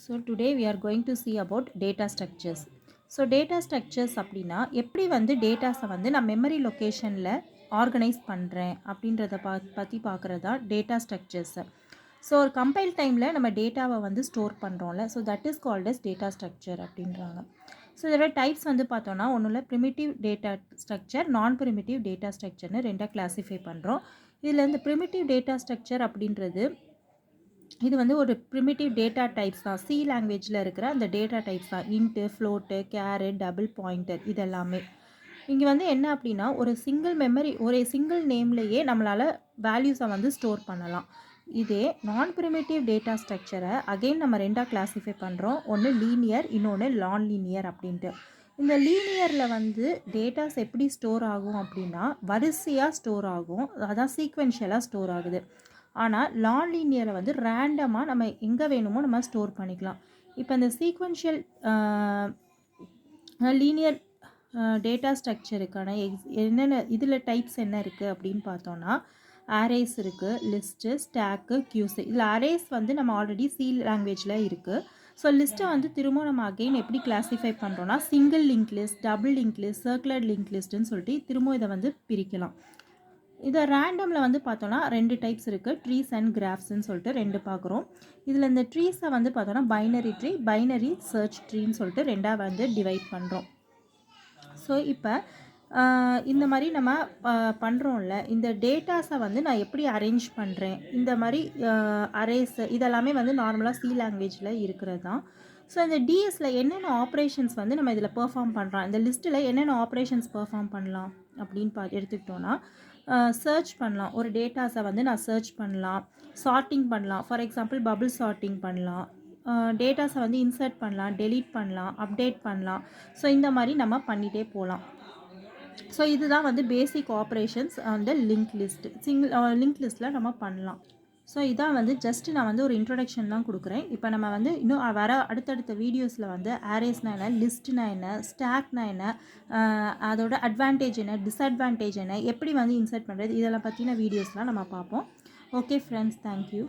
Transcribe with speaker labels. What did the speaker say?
Speaker 1: So today we are going to see about data structures. So data structures அப்படின்னா எப்படி வந்து டேட்டாஸை வந்து நான் மெமரி லொக்கேஷனில் ஆர்கனைஸ் பண்ணுறேன் அப்படின்றத பற்றி பார்க்குறது தான் டேட்டா ஸ்ட்ரக்சர்ஸு. ஸோ ஒரு கம்பைல் டைமில் நம்ம டேட்டாவை வந்து ஸ்டோர் பண்ணுறோம்ல, so that is called as data structure அப்படின்றாங்க. ஸோ இதோட டைப்ஸ் வந்து பார்த்தோன்னா ஒன்றும் primitive data structure, non primitive data ஸ்ட்ரக்சர்னு ரெண்டாக கிளாஸிஃபை பண்ணுறோம். இதில் இந்த ப்ரிமிட்டிவ் டேட்டா ஸ்ட்ரக்சர் அப்படின்றது இது வந்து ஒரு ப்ரிமிட்டிவ் டேட்டா டைப்ஸ் தான். சி லாங்குவேஜில் இருக்கிற அந்த டேட்டா டைப்ஸ் தான். Into, float, carrot, double pointer இதெல்லாமே. இங்கே வந்து என்ன அப்படின்னா ஒரு சிங்கிள் நேம்லேயே நம்மளால் வேல்யூஸை வந்து ஸ்டோர் பண்ணலாம். இதே நான் ப்ரிமிட்டிவ் டேட்டா ஸ்ட்ரக்சரை அகெயின் நம்ம ரெண்டாக கிளாஸிஃபை பண்ணுறோம். ஒன்று லீனியர், இன்னொன்று நான் லீனியர் அப்படின்ட்டு. இந்த லீனியரில் வந்து டேட்டாஸ் எப்படி ஸ்டோர் ஆகும் அப்படின்னா வரிசையாக ஸ்டோர் ஆகும், அதான் சீக்வென்ஷியலாக ஸ்டோர் ஆகுது. ஆனால் நான் லீனியரை வந்து ரேண்டமாக நம்ம எங்கே வேணுமோ நம்ம ஸ்டோர் பண்ணிக்கலாம். இப்போ இந்த சீக்வென்ஷியல் லீனியர் டேட்டா ஸ்ட்ரக்சருக்கான என்னென்ன இதில் டைப்ஸ் என்ன இருக்குது அப்படின்னு பார்த்தோன்னா அரேஸ் இருக்குது, லிஸ்ட்டு, ஸ்டாக்கு, கியூஸு. இதில் அரேஸ் வந்து நம்ம ஆல்ரெடி சி லாங்குவேஜில் இருக்குது. ஸோ லிஸ்ட்டை வந்து திரும்ப நம்ம அகெயின் எப்படி கிளாஸிஃபை பண்ணுறோன்னா single link list, double link list, circular link லிஸ்ட்டுன்னு சொல்லிட்டு திரும்ப இதை வந்து பிரிக்கலாம். இதை ரேண்டமில் வந்து பார்த்தோன்னா ரெண்டு டைப்ஸ் இருக்குது, ட்ரீஸ் அண்ட் கிராஃப்ஸ்ன்னு சொல்லிட்டு ரெண்டு பார்க்குறோம். இதில் இந்த ட்ரீஸை வந்து பார்த்தோன்னா பைனரி ட்ரீ, பைனரி சர்ச் ட்ரீன்னு சொல்லிட்டு ரெண்டாக வந்து டிவைட் பண்ணுறோம். ஸோ இப்போ இந்த மாதிரி நம்ம பண்ணுறோம்ல, இந்த டேட்டாஸை வந்து நான் எப்படி அரேஞ்ச் பண்ணுறேன், இந்த மாதிரி அரேஸ் இதெல்லாமே வந்து நார்மலாக சி லாங்குவேஜில் இருக்கிறது தான். ஸோ இந்த டிஎஸில் என்னென்ன ஆப்ரேஷன்ஸ் வந்து நம்ம இதில் பெர்ஃபார்ம் பண்ணுறோம், இந்த லிஸ்ட்டில் என்னென்ன ஆப்ரேஷன்ஸ் பெர்ஃபார்ம் பண்ணலாம் அப்படின்னு எடுத்துக்கிட்டோன்னா சர்ச் பண்ணலாம். ஒரு டேட்டாஸை வந்து நான் சர்ச் பண்ணலாம், சார்ட்டிங் பண்ணலாம். ஃபார் எக்ஸாம்பிள் பபிள் சார்ட்டிங் பண்ணலாம், டேட்டாஸை வந்து இன்சர்ட் பண்ணலாம், டெலீட் பண்ணலாம், அப்டேட் பண்ணலாம். ஸோ இந்த மாதிரி நம்ம பண்ணிகிட்டே போகலாம். ஸோ இதுதான் வந்து பேசிக் ஆப்ரேஷன்ஸ் அந்த லிங்க் லிஸ்ட். லிங்க் லிஸ்ட்டில் நம்ம பண்ணலாம். ஸோ இதான் வந்து ஜஸ்ட்டு நான் வந்து ஒரு இன்ட்ரொடக்ஷன் தான் கொடுக்குறேன். இப்போ நம்ம வந்து இன்னும் வர அடுத்தடுத்த வீடியோஸில் வந்து அரேஸ்னா என்ன, லிஸ்ட்னா என்ன, ஸ்டாக்னா என்ன, அதோட அட்வான்டேஜ் என்ன, டிஸ்அட்வான்டேஜ் என்ன, எப்படி வந்து இன்சர்ட் பண்ணுறது, இதெல்லாம் பற்றின வீடியோஸ்லாம் நம்ம பார்ப்போம். Okay friends, thank you.